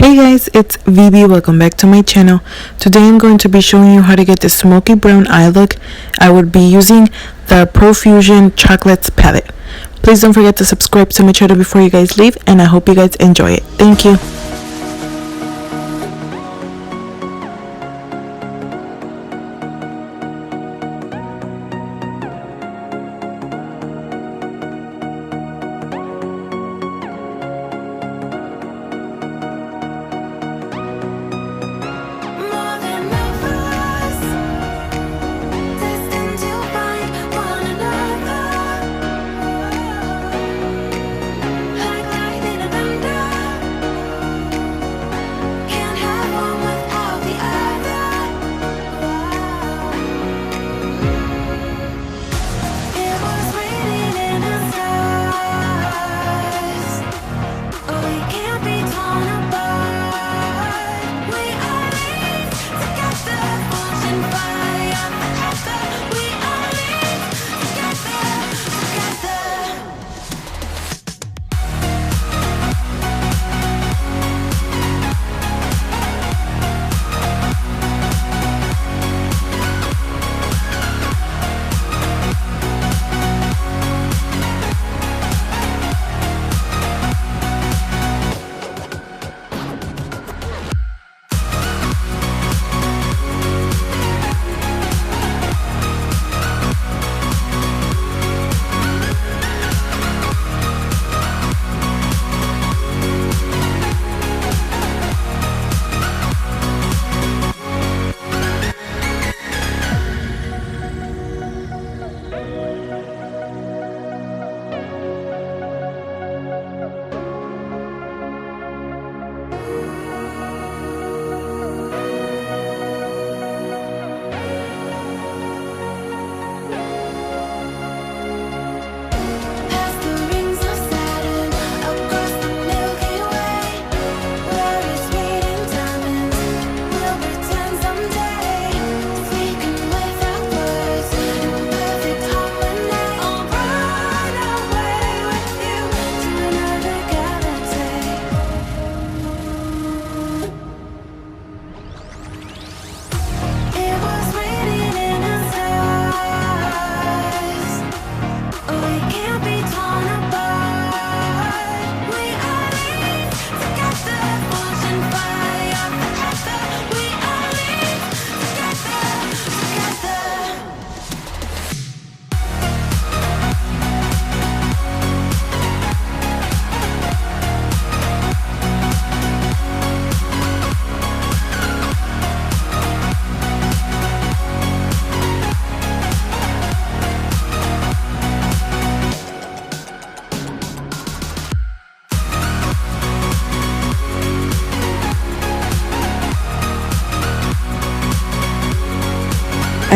Hey guys, it's VB. Welcome back to my channel. Today I'm going to be showing you how to get the Smoky Brown Eye Look. I would be using the Profusion Chocolates palette. Please don't forget to subscribe to my channel before you guys leave, and I hope you guys enjoy it. Thank you.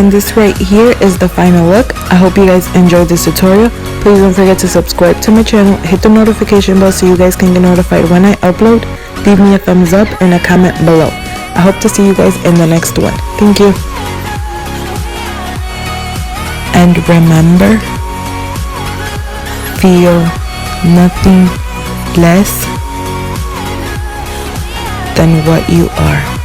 And this right here is the final look. I hope you guys enjoyed this tutorial. Please don't forget to subscribe to my channel, hit the notification bell so you guys can get notified when I upload. Leave me a thumbs up and a comment below. I hope to see you guys in the next one. Thank you. And remember, feel nothing less than what you are.